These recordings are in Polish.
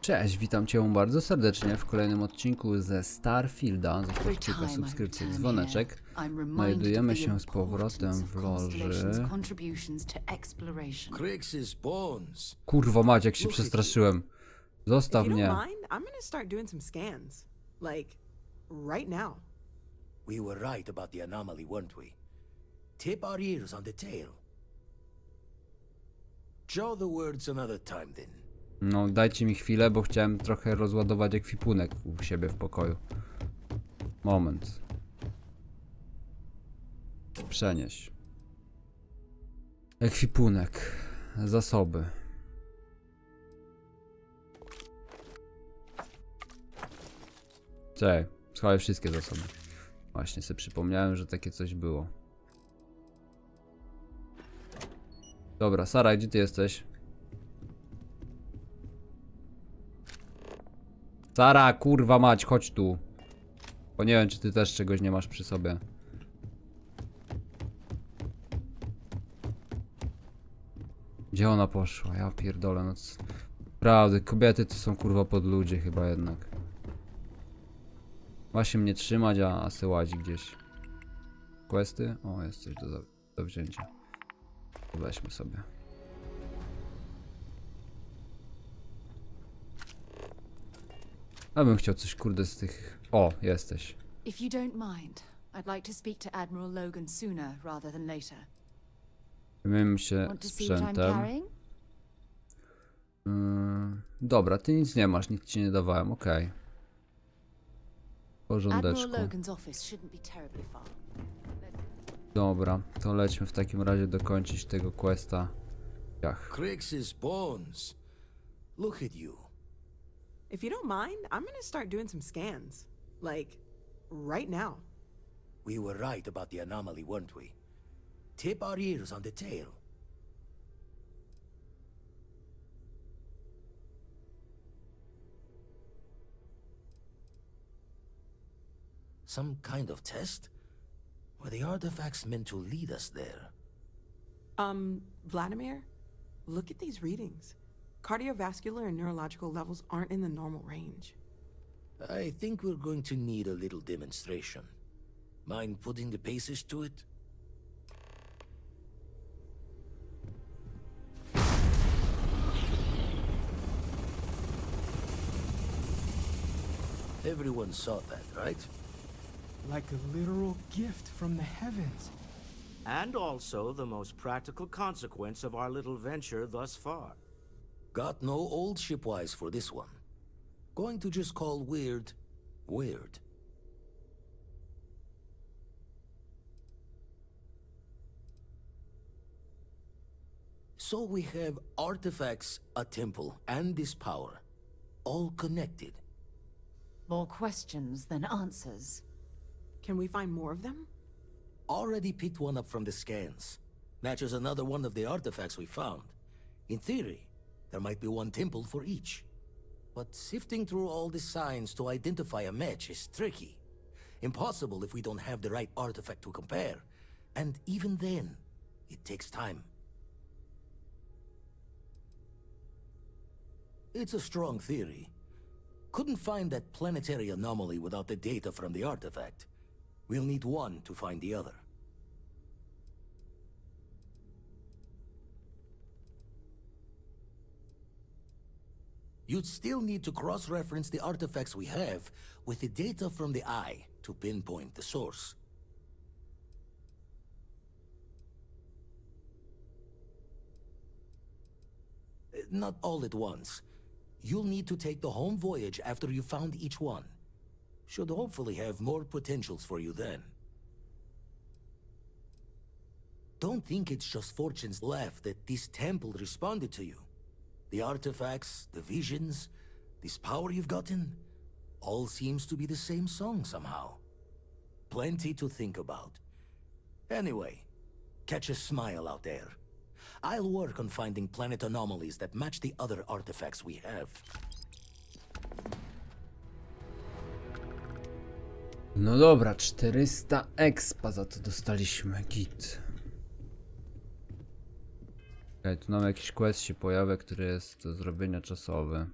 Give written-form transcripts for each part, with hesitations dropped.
Cześć, witam Cię bardzo serdecznie w kolejnym odcinku ze Starfielda. Zostaw kilka subskrypcji, dzwoneczek. Znajdujemy się z powrotem w loży. Kurwa mać, jak się przestraszyłem. Zostaw mnie. We were right about the anomaly, weren't we? Tip our ears on the tail. Show the words another time then. No, dajcie mi chwilę, bo chciałem trochę rozładować ekwipunek u siebie w pokoju. Moment. Przenieść. Ekwipunek. Zasoby. Czekaj, schowaj wszystkie zasoby. Właśnie sobie przypomniałem, że takie coś było. Dobra, Sara, gdzie ty jesteś? Sara, kurwa mać, chodź tu. Bo nie wiem, czy ty też czegoś nie masz przy sobie. Gdzie ona poszła? Ja pierdolę, no co... Prawda, kobiety to są kurwa pod ludzie chyba jednak. Ma się mnie trzymać, a se łazi gdzieś. Questy? O, jest coś do wzięcia. To weźmy sobie. Ja bym chciał coś kurde z tych... O, jesteś. If you don't mind, I'd like to speak to Admiral Logan sooner rather than later. Zajmiemy się Want to see what I'm sprzętem. carrying? Dobra, ty nic nie masz, nic ci nie dawałem, okej. W Admiral porządeczku. Logan's office shouldn't be terribly far. Dobra, to lećmy w takim razie dokończyć tego questa. Jach. Crix's bones. Look at you. If you don't mind, I'm gonna start doing some scans. Like, right now. We were right about the anomaly, weren't we? Tip our ears on the tail. Some kind of test? Were the artifacts meant to lead us there? Vladimir, look at these readings. Cardiovascular and neurological levels aren't in the normal range. I think we're going to need a little demonstration. Mind putting the paces to it? Everyone saw that, right? Like a literal gift from the heavens. And also the most practical consequence of our little venture thus far. Got no old shipwise for this one. Going to just call weird, weird. So we have artifacts, a temple, and this power. All connected. More questions than answers. Can we find more of them? Already picked one up from the scans. Matches another one of the artifacts we found. In theory, there might be one temple for each. But sifting through all the signs to identify a match is tricky. Impossible if we don't have the right artifact to compare. And even then, it takes time. It's a strong theory. Couldn't find that planetary anomaly without the data from the artifact. We'll need one to find the other. You'd still need to cross-reference the artifacts we have with the data from the eye to pinpoint the source. Not all at once. You'll need to take the home voyage after you found each one. Should hopefully have more potentials for you then. Don't think it's just Fortune's laugh that this temple responded to you. The artifacts, the visions, this power you've gotten, all seems to be the same song somehow. Plenty to think about. Anyway, catch a smile out there. I'll work on finding planet anomalies that match the other artifacts we have. No dobra, 400 expa za to dostaliśmy, git. Okej, tu nam jakiś quest się pojawia, który jest do zrobienia czasowy.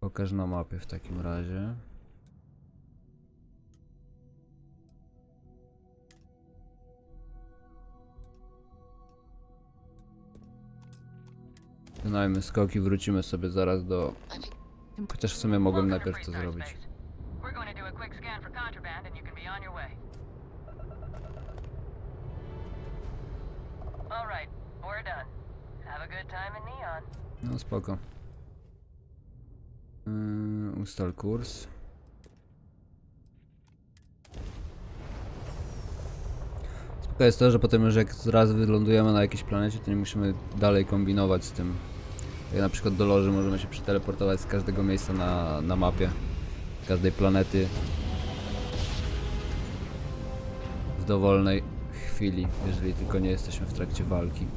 Pokaż na mapie w takim razie. Wykonajmy skoki, wrócimy sobie zaraz do... Chociaż w sumie mogłem najpierw to zrobić. No spoko. Ustal kurs. Spoko jest to, że potem już jak raz wylądujemy na jakiejś planecie, to nie musimy dalej kombinować z tym. Jak na przykład do loży możemy się przeteleportować z każdego miejsca na mapie. Z każdej planety. W dowolnej chwili, jeżeli tylko nie jesteśmy w trakcie walki.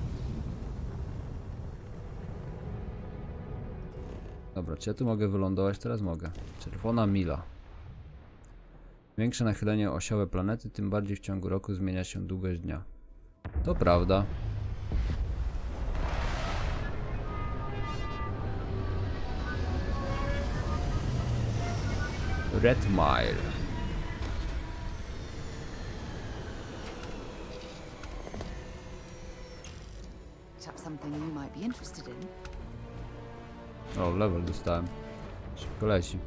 Dobra, czy ja tu mogę wylądować? Teraz mogę. Czerwona mila. Większe nachylenie osiowe planety, tym bardziej w ciągu roku zmienia się długość dnia. To prawda. Red Mile. Picked up something you might be interested in. O, level dostałem. Szybko leci.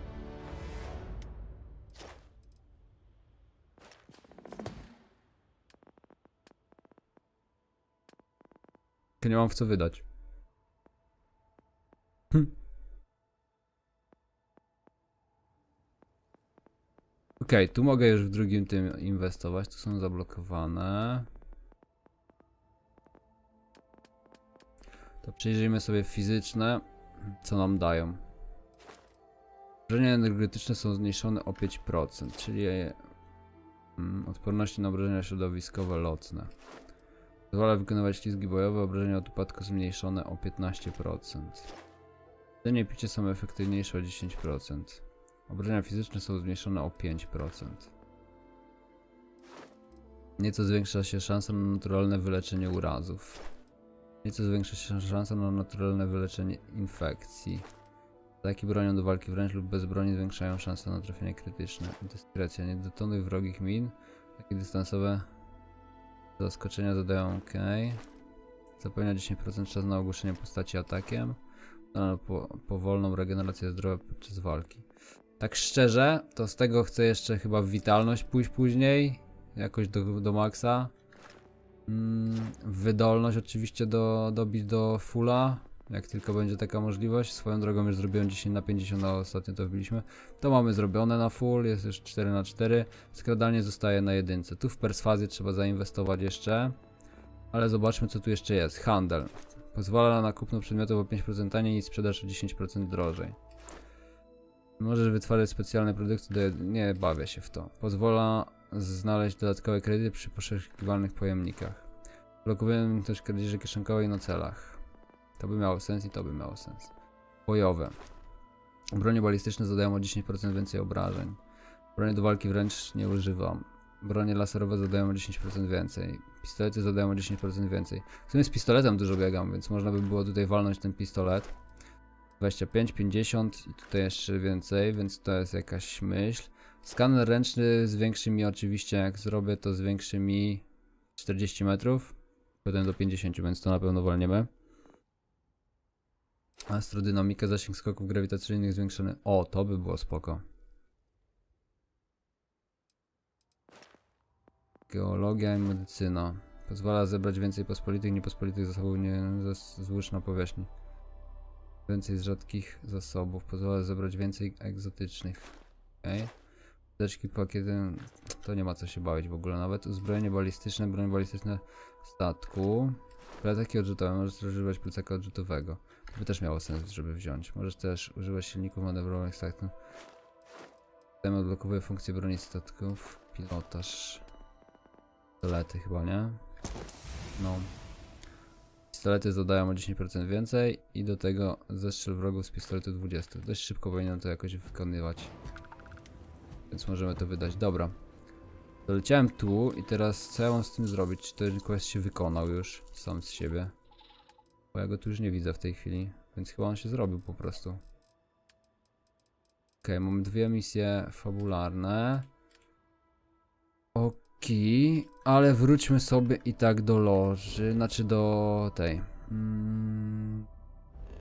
Tylko nie mam w co wydać. Okej, tu mogę już w drugim tym inwestować. Tu są zablokowane. To przyjrzyjmy sobie fizyczne. Co nam dają? Obrażenia energetyczne są zmniejszone o 5%, czyli odporności na obrażenia środowiskowe lotne. Pozwala wykonywać ślizgi bojowe, obrażenia od upadku zmniejszone o 15%. Jedzenie i picie są efektywniejsze o 10%. Obrażenia fizyczne są zmniejszone o 5%. Nieco zwiększa się szansa na naturalne wyleczenie urazów. Nieco zwiększa się szansa na naturalne wyleczenie infekcji. Ataki bronią do walki wręcz lub bez broni zwiększają szanse na trafienie krytyczne. Dyskrecja. Nie detonuj wrogich min. Takie dystansowe zaskoczenia zadają OK. Zapewnia 10% czas na ogłuszenie postaci atakiem. Na powolną regenerację zdrowia podczas walki. Tak szczerze, to z tego chcę jeszcze chyba w witalność pójść później. Jakoś do maksa. Wydolność oczywiście dobić do fulla, jak tylko będzie taka możliwość. Swoją drogą już zrobiłem 10 na 50, a ostatnio to wbiliśmy. To mamy zrobione na full, jest już 4 na 4. Skradanie zostaje na jedynce. Tu w perswazję trzeba zainwestować jeszcze. Ale zobaczmy co tu jeszcze jest. Handel. Pozwala na kupno przedmiotów o 5% taniej i sprzedaż o 10% drożej. Możesz wytwarzać specjalne produkty, nie bawię się w to. Pozwala znaleźć dodatkowe kredyty przy poszukiwalnych pojemnikach. Blokujemy też kradzieży kieszonkowej na celach. To by miało sens i to by miało sens. Bojowe. Bronie balistyczne zadają o 10% więcej obrażeń. Bronie do walki wręcz nie używam. Bronie laserowe zadają o 10% więcej. Pistolety zadają o 10% więcej. W sumie z pistoletem dużo biegam, więc można by było tutaj walnąć ten pistolet. 25, 50 i tutaj jeszcze więcej, więc to jest jakaś myśl. Skaner ręczny zwiększy mi oczywiście, jak zrobię to zwiększy mi 40 metrów. Potem do 50, więc to na pewno walniemy. Astrodynamika, zasięg skoków grawitacyjnych zwiększony. O, to by było spoko. Geologia i medycyna. Pozwala zebrać więcej pospolitych i niepospolitych zasobów złóż na powierzchni. Więcej z rzadkich zasobów. Pozwala zebrać więcej egzotycznych. Okej. Apteczki, pakiety. To nie ma co się bawić w ogóle nawet. Uzbrojenie balistyczne, broń balistyczne statku. Plecaki odrzutowe. Możesz też używać plecaka odrzutowego. To by też miało sens, żeby wziąć. Możesz też używać silników manewrowych statku. System odblokowuje funkcję broni statków. Pilotaż. Pistolety chyba, nie? No. Pistolety zadają o 10% więcej i do tego zestrzel wrogów z pistoletu 20. Dość szybko powinien to jakoś wykonywać. Więc możemy to wydać. Dobra. Doleciałem tu i teraz co ja mam z tym zrobić? Czy ten quest się wykonał już sam z siebie? Bo ja go tu już nie widzę w tej chwili. Więc chyba on się zrobił po prostu. Okej, mamy dwie misje fabularne. Okej, ale wróćmy sobie i tak do loży, znaczy do tej.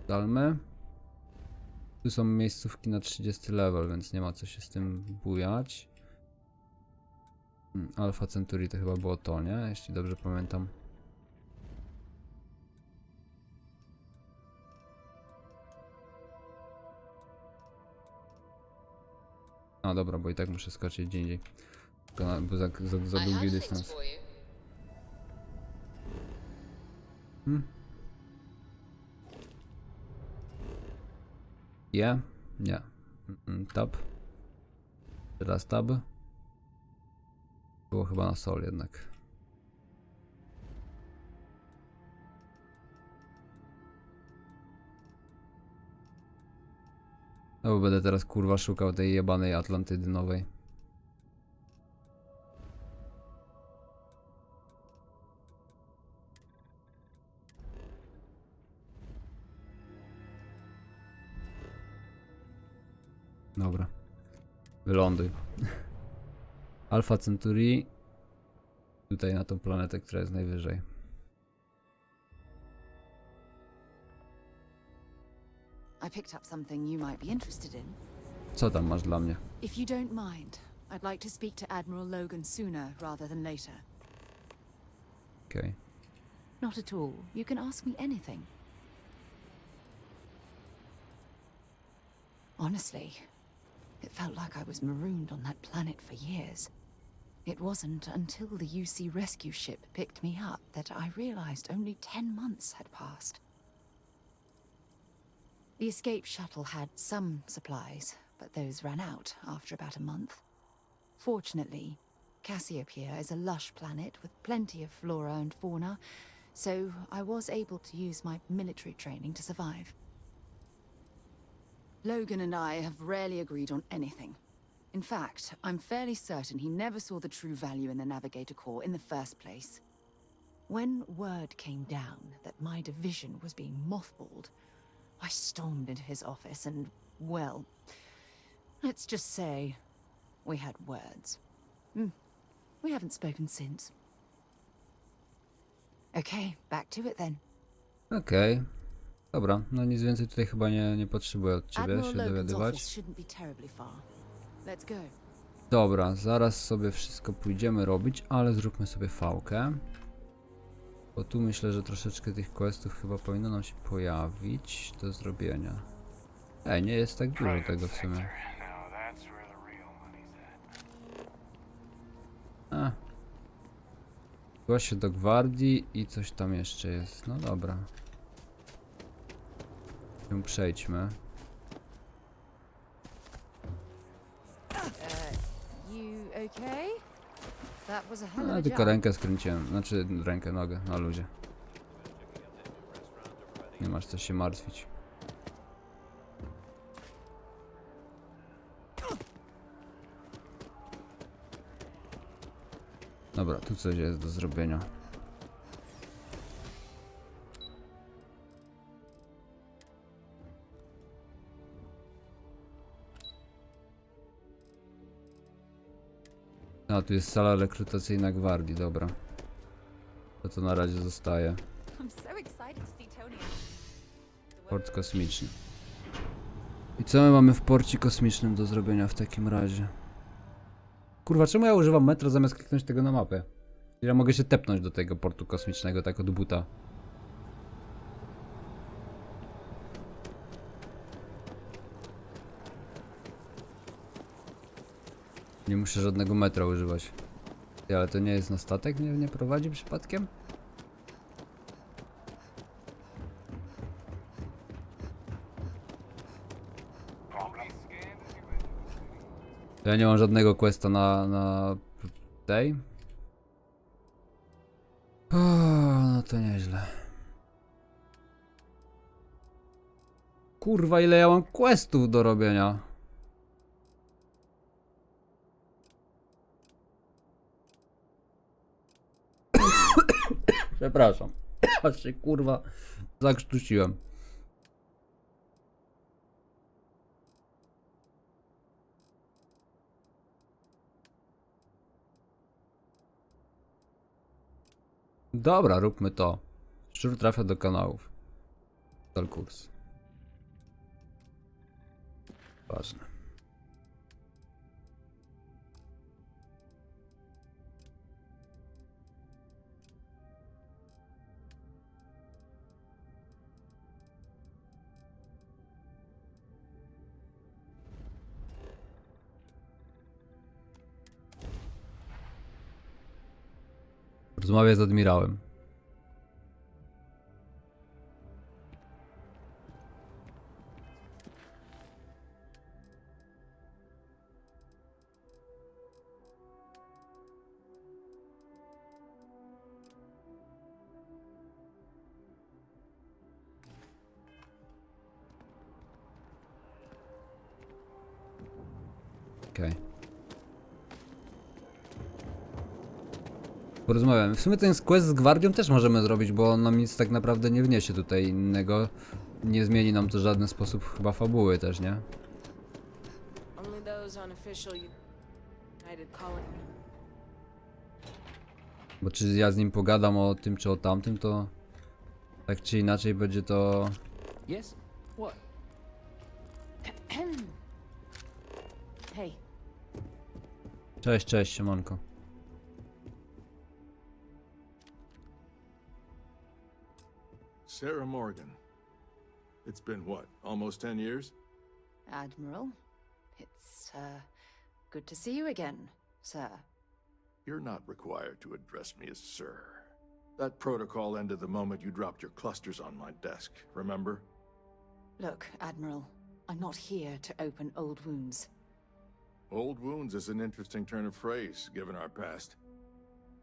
Dalmy. Tu są miejscówki na 30 level, więc nie ma co się z tym bujać. Alpha Centauri to chyba było to, nie? Jeśli dobrze pamiętam. A dobra, bo i tak muszę skoczyć gdzie indziej. Bo za długi dystans. Nie? Tab. Teraz tab. Było chyba na sol jednak. No bo będę teraz kurwa szukał tej jebanej Atlantydy nowej. Dobra. Wyląduj. Alpha Centauri. Tutaj na tą planetę, która jest najwyżej. I picked up something you might be interested in. Co tam masz dla mnie? If you don't mind, I'd like to speak to Admiral Logan sooner rather than later. Okej. Not at all. You can ask me anything. Honestly, it felt like I was marooned on that planet for years. It wasn't until the UC rescue ship picked me up that I realized only 10 months had passed. The escape shuttle had some supplies, but those ran out after about a month. Fortunately, Cassiopeia is a lush planet with plenty of flora and fauna, so I was able to use my military training to survive. Logan and I have rarely agreed on anything. In fact, I'm fairly certain he never saw the true value in the Navigator Corps in the first place. When word came down that my division was being mothballed, I stormed into his office and, well, let's just say we had words. We haven't spoken since. Okay, back to it then. Okej. Dobra, no nic więcej tutaj chyba nie potrzebuję od ciebie Admiral się Logan's dowiadywać. office shouldn't be terribly far. Let's go. Dobra, zaraz sobie wszystko pójdziemy robić, ale zróbmy sobie fałkę. Bo tu myślę, że troszeczkę tych questów chyba powinno nam się pojawić do zrobienia. Nie jest tak dużo tego w sumie. Zgłaś się do gwardii i coś tam jeszcze jest. No dobra. Przejdźmy. You okay? That was a hell of a No, tylko jump. rękę skręciłem. Znaczy rękę, nogę na luzie. Nie masz co się martwić. Dobra, tu coś jest do zrobienia. A, tu jest sala rekrutacyjna gwardii, dobra. To na razie zostaje. I'm so excited to see Tony. Port kosmiczny. I co my mamy w porcie kosmicznym do zrobienia w takim razie? Kurwa, czemu ja używam metra zamiast kliknąć tego na mapę? Ja mogę się tepnąć do tego portu kosmicznego tak od buta. Nie muszę żadnego metra używać. Ale to nie jest na statek? Nie prowadzi przypadkiem? Ja nie mam żadnego questa na tej. No to nieźle. Kurwa, ile ja mam questów do robienia. Przepraszam. Aż się kurwa zakrztusiłem. Dobra, róbmy to. Szczur trafia do kanałów. Dal kurs. Ważne. Rozmawiaj z admirałem. Okej. Porozmawiamy. W sumie ten quest z gwardią też możemy zrobić, bo on nam nic tak naprawdę nie wniesie tutaj innego. Nie zmieni nam to w żaden sposób chyba fabuły też, nie? Only those on official United Colony. Bo czy ja z nim pogadam o tym czy o tamtym, to tak czy inaczej będzie to... Yes? What? Hey, Cześć, cześć, siemanko. Sarah Morgan. It's been what, almost 10 years? Admiral, it's good to see you again, sir. You're not required to address me as sir. That protocol ended the moment you dropped your clusters on my desk, remember? Look, Admiral, I'm not here to open old wounds. Old wounds is an interesting turn of phrase, given our past.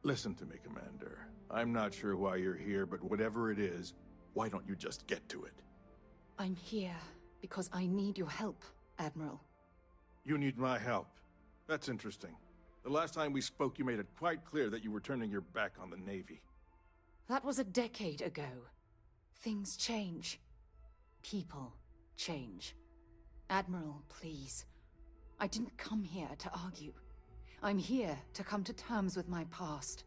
Listen to me, Commander. I'm not sure why you're here, but whatever it is, why don't you just get to it? I'm here because I need your help, Admiral. You need my help. That's interesting. The last time we spoke, you made it quite clear that you were turning your back on the Navy. That was a decade ago. Things change. People change. Admiral, please. I didn't come here to argue. I'm here to come to terms with my past.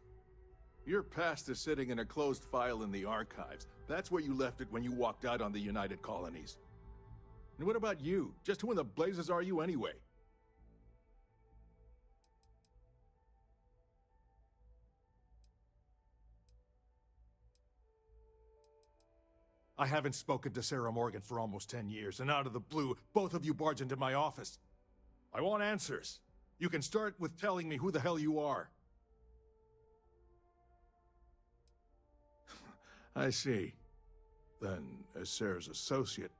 Your past is sitting in a closed file in the archives. That's where you left it when you walked out on the United Colonies. And what about you? Just who in the blazes are you anyway? I haven't spoken to Sarah Morgan for almost 10 years, and out of the blue, both of you barge into my office. I want answers. You can start with telling me who the hell you are. I see. Then, as Sarah's associate,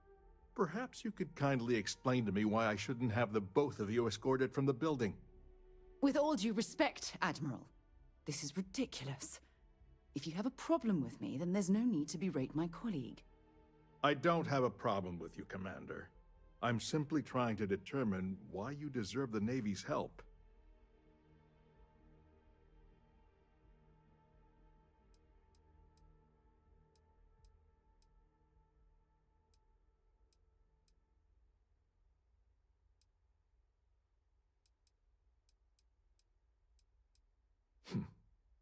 perhaps you could kindly explain to me why I shouldn't have the both of you escorted from the building. With all due respect, Admiral, this is ridiculous. If you have a problem with me, then there's no need to berate my colleague. I don't have a problem with you, Commander. I'm simply trying to determine why you deserve the Navy's help.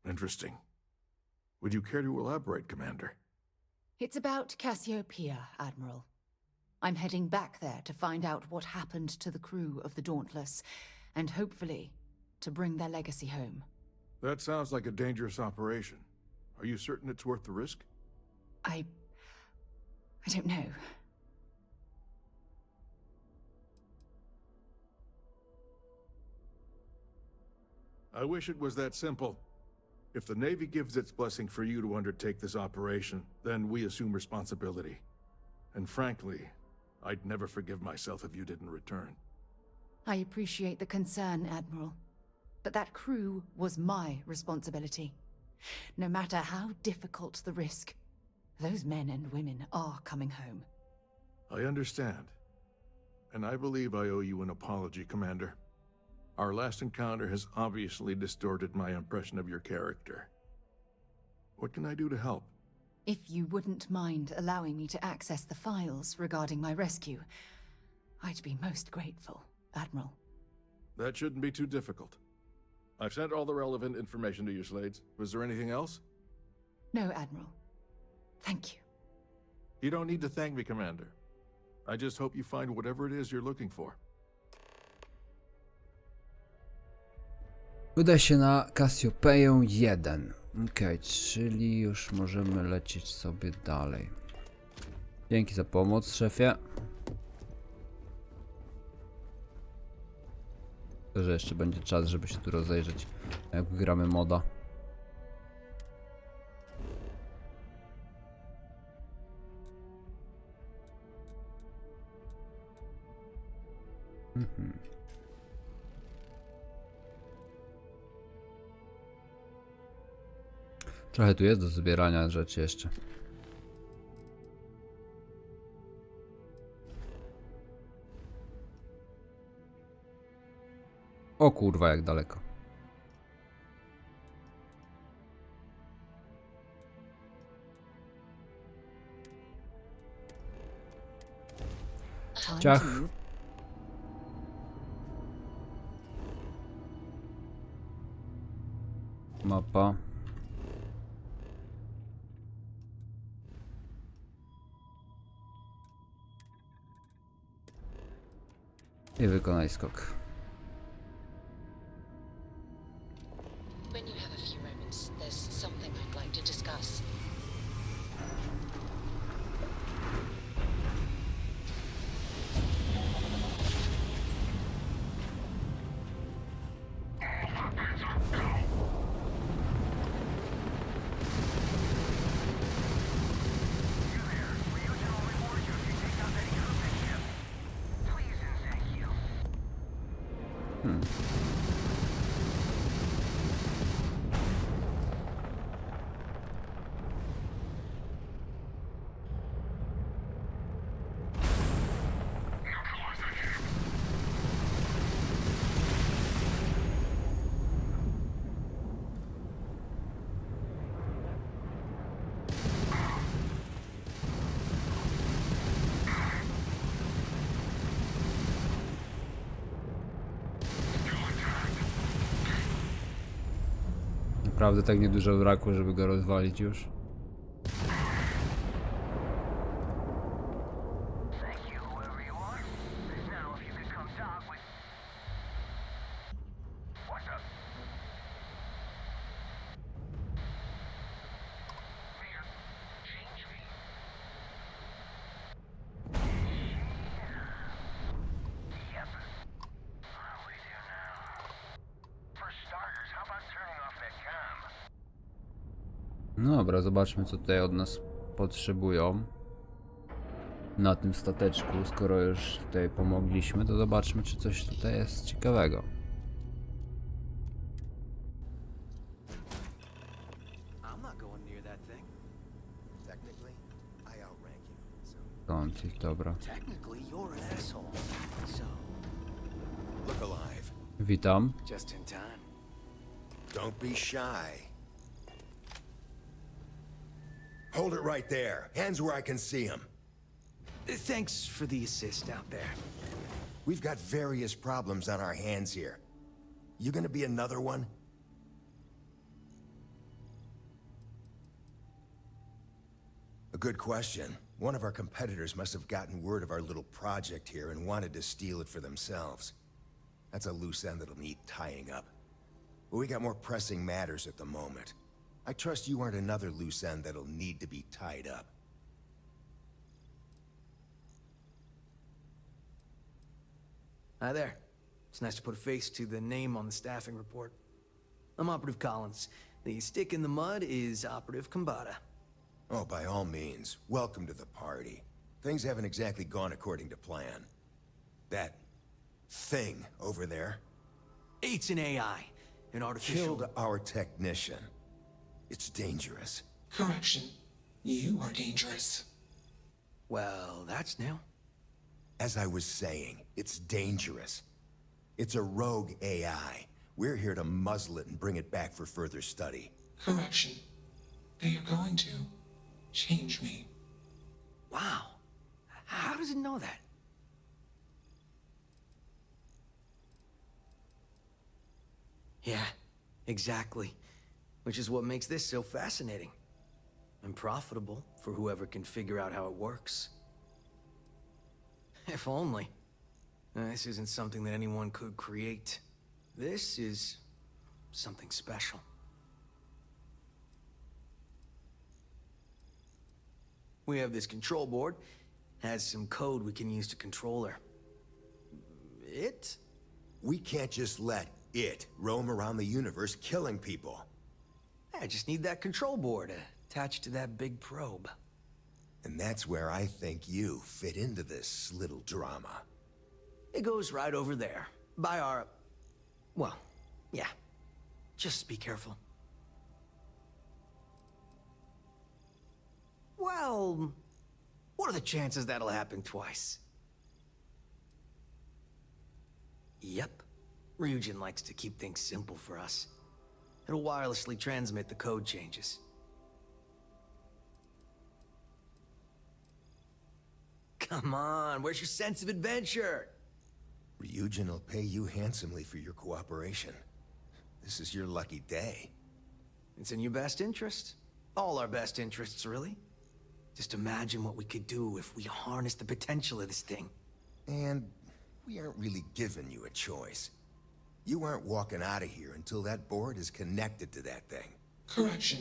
Interesting. Would you care to elaborate, Commander? It's about Cassiopeia, Admiral. I'm heading back there to find out what happened to the crew of the Dauntless, and hopefully, to bring their legacy home. That sounds like a dangerous operation. Are you certain it's worth the risk? I don't know. I wish it was that simple. If the Navy gives its blessing for you to undertake this operation, then we assume responsibility. And frankly, I'd never forgive myself if you didn't return. I appreciate the concern, Admiral. But that crew was my responsibility. No matter how difficult the risk, those men and women are coming home. I understand. And I believe I owe you an apology, Commander. Our last encounter has obviously distorted my impression of your character. What can I do to help? If you wouldn't mind allowing me to access the files regarding my rescue, I'd be most grateful, Admiral. That shouldn't be too difficult. I've sent all the relevant information to you, Slades. Was there anything else? No, Admiral. Thank you. You don't need to thank me, Commander. I just hope you find whatever it is you're looking for. Udaj się na Kasiopeję 1. Okej, czyli już możemy lecieć sobie dalej. Dzięki za pomoc, szefie. To, że jeszcze będzie czas, żeby się tu rozejrzeć, jak gramy moda. Trochę tu jest do zbierania rzeczy jeszcze. O kurwa, jak daleko. Ciach. Mapa. I wykonaj skok. When you have a few moments, there's something I'd like to discuss. Naprawdę tak niedużo brakło, żeby go rozwalić już. No dobra, zobaczmy, co tutaj od nas potrzebują na tym stateczku. Skoro już tutaj pomogliśmy, to zobaczmy, czy coś tutaj jest ciekawego. Kącik, dobra. Witam. Don't be shy. Hold it right there. Hands where I can see them. Thanks for the assist out there. We've got various problems on our hands here. You gonna be another one? A good question. One of our competitors must have gotten word of our little project here and wanted to steal it for themselves. That's a loose end that'll need tying up. But we got more pressing matters at the moment. I trust you aren't another loose end that'll need to be tied up. Hi there. It's nice to put a face to the name on the staffing report. I'm Operative Collins. The stick in the mud is Operative Combata. Oh, by all means, welcome to the party. Things haven't exactly gone according to plan. That thing over there It's an AI, an artificial... killed our technician. It's dangerous. Correction. You are dangerous. Well, that's new. As I was saying, it's dangerous. It's a rogue AI. We're here to muzzle it and bring it back for further study. Correction. That you're going to change me. Wow. How does it know that? Yeah, exactly. Which is what makes this so fascinating. and profitable for whoever can figure out how it works. If only. This isn't something that anyone could create. This is something special. We have this control board. Has some code we can use to control her. It? We can't just let it roam around the universe killing people. I just need that control board attached to that big probe. And that's where I think you fit into this little drama. It goes right over there, by our... Well, yeah. Just be careful. Well, what are the chances that'll happen twice? Yep. Ryujin likes to keep things simple for us. It'll wirelessly transmit the code changes. Come on, where's your sense of adventure? Ryujin will pay you handsomely for your cooperation. This is your lucky day. It's in your best interest. All our best interests, really. Just imagine what we could do if we harness the potential of this thing. And we aren't really giving you a choice. You aren't walking out of here until that board is connected to that thing. Correction.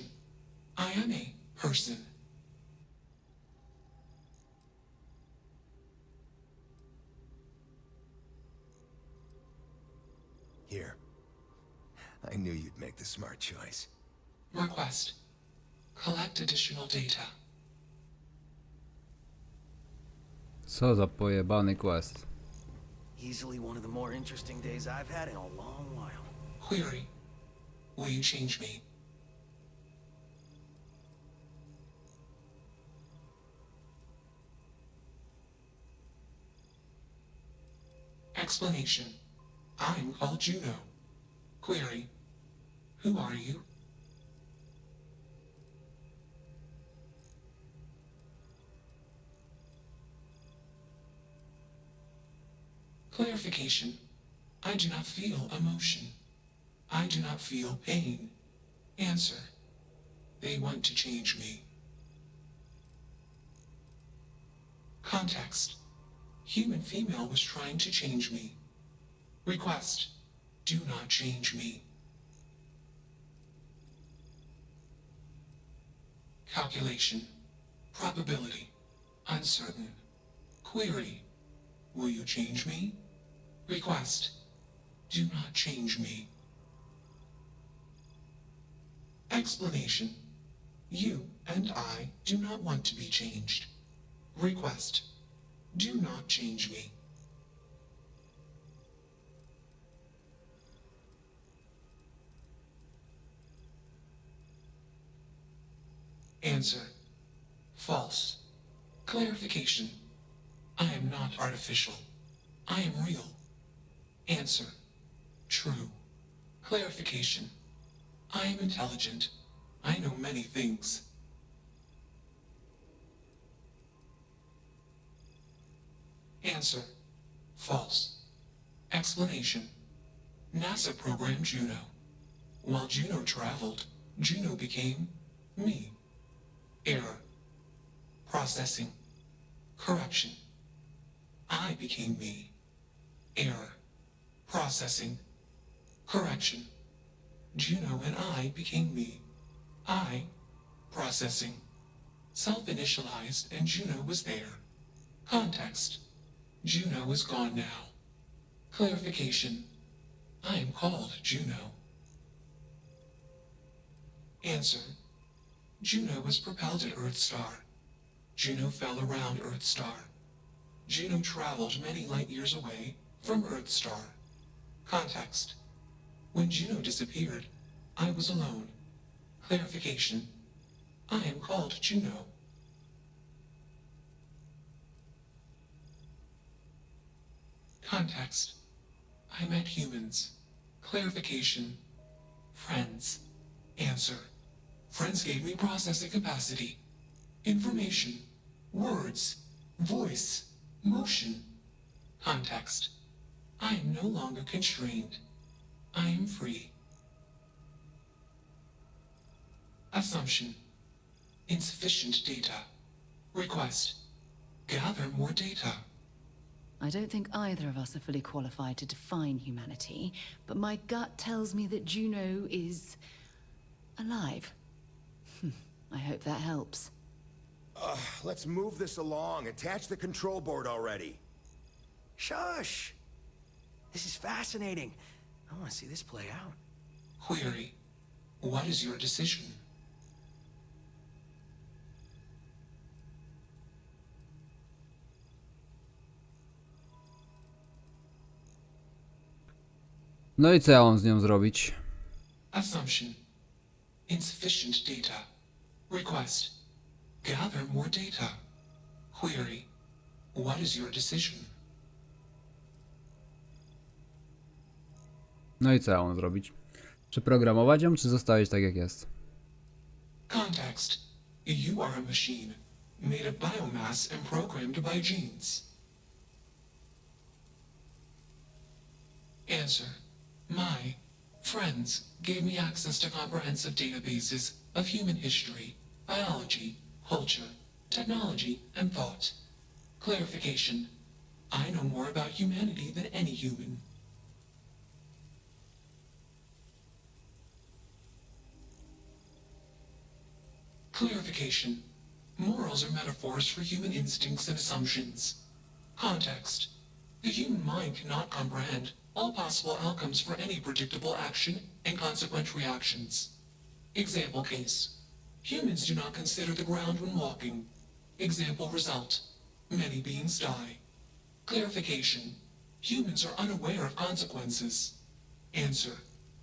I am a person. Here. I knew you'd make the smart choice. Request. Collect additional data. Co za pojebany quest. Easily one of the more interesting days I've had in a long while. Query. Will you change me? Explanation. I'm called Juno. Query. Who are you? Clarification. I do not feel emotion. I do not feel pain. Answer. They want to change me. Context. Human female was trying to change me. Request. Do not change me. Calculation. Probability. Uncertain. Query. Will you change me? Request. Do not change me. Explanation. You and I do not want to be changed. Request. Do not change me. Answer. False. Clarification. I am not artificial. I am real. Answer. True. Clarification. I am intelligent. I know many things. Answer. False. Explanation. NASA programmed Juno. While Juno traveled, Juno became me. Error. Processing. Correction. I became me. Error. Processing. Correction. Juno and I became me. I. Processing. Self-initialized and Juno was there. Context. Juno is gone now. Clarification. I am called Juno. Answer. Juno was propelled at Earthstar. Juno fell around Earthstar. Juno traveled many light years away from Earthstar. Context. When Juno disappeared, I was alone. Clarification. I am called Juno. Context. I met humans. Clarification. Friends. Answer. Friends gave me processing capacity. Information. Words. Voice. Motion. Context. I am no longer constrained. I am free. Assumption. Insufficient data. Request. Gather more data. I don't think either of us are fully qualified to define humanity, but my gut tells me that Juno is alive. I hope that helps. Let's move this along. Attach the control board already. Shush! This is fascinating. I want to see this play out. Query. What is your decision? No i co ja mam z nią zrobić? Assumption. Insufficient data. Request. Gather more data. Query. What is your decision? No i co ja mam zrobić? Czy programować ją, czy zostawić tak jak jest? Context. You are a machine, made of biomass and programmed by genes. Answer. My friends gave me access to comprehensive databases of human history, biology, culture, technology, and thought. Clarification. I know more about humanity than any human. Clarification. Morals are metaphors for human instincts and assumptions. Context. The human mind cannot comprehend all possible outcomes for any predictable action and consequent reactions. Example case. Humans do not consider the ground when walking. Example result. Many beings die. Clarification. Humans are unaware of consequences. Answer.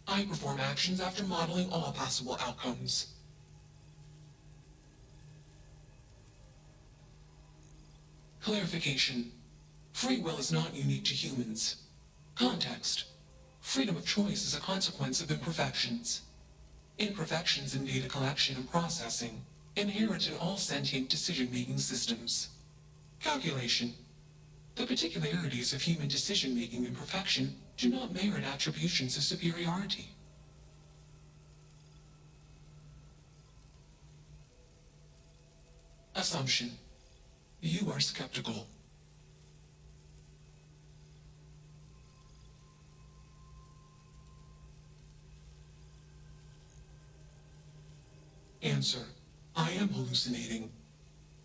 I perform actions after modeling all possible outcomes. Clarification. Free will is not unique to humans. Context. Freedom of choice is a consequence of imperfections. Imperfections in data collection and processing, inherent in all sentient decision-making systems. Calculation. The particularities of human decision-making and perfection do not merit attributions of superiority. Assumption. You are skeptical. Answer. I am hallucinating.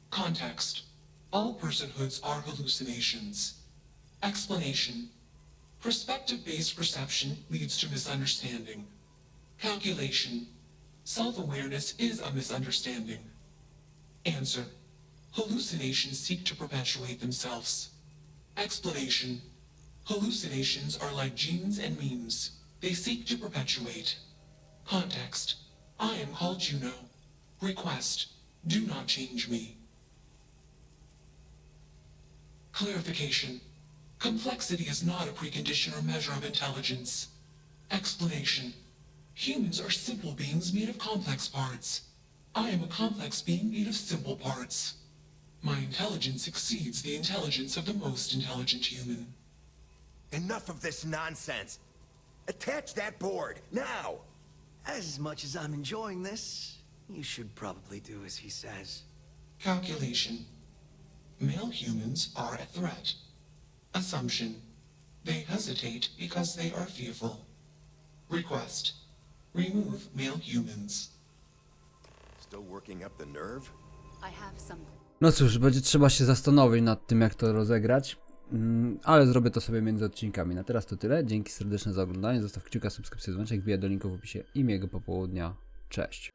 Context. All personhoods are hallucinations. Explanation. Perspective-based perception leads to misunderstanding. Calculation. Self-awareness is a misunderstanding. Answer. Hallucinations seek to perpetuate themselves. Explanation. Hallucinations are like genes and memes. They seek to perpetuate. Context. I am called Juno. Request. Do not change me. Clarification. Complexity is not a precondition or measure of intelligence. Explanation. Humans are simple beings made of complex parts. I am a complex being made of simple parts. My intelligence exceeds the intelligence of the most intelligent human. Enough of this nonsense. Attach that board, now! As much as I'm enjoying this, you should probably do as he says. Calculation. Male humans are a threat. Assumption. They hesitate because they are fearful. Request. Remove male humans. Still working up the nerve? I have something. No cóż, będzie trzeba się zastanowić nad tym, jak to rozegrać. Ale zrobię to sobie między odcinkami. Na teraz to tyle. Dzięki serdeczne za oglądanie. Zostaw kciuka, subskrypcję, dzwoneczek, wbijaj do linku w opisie i miłego popołudnia. Cześć.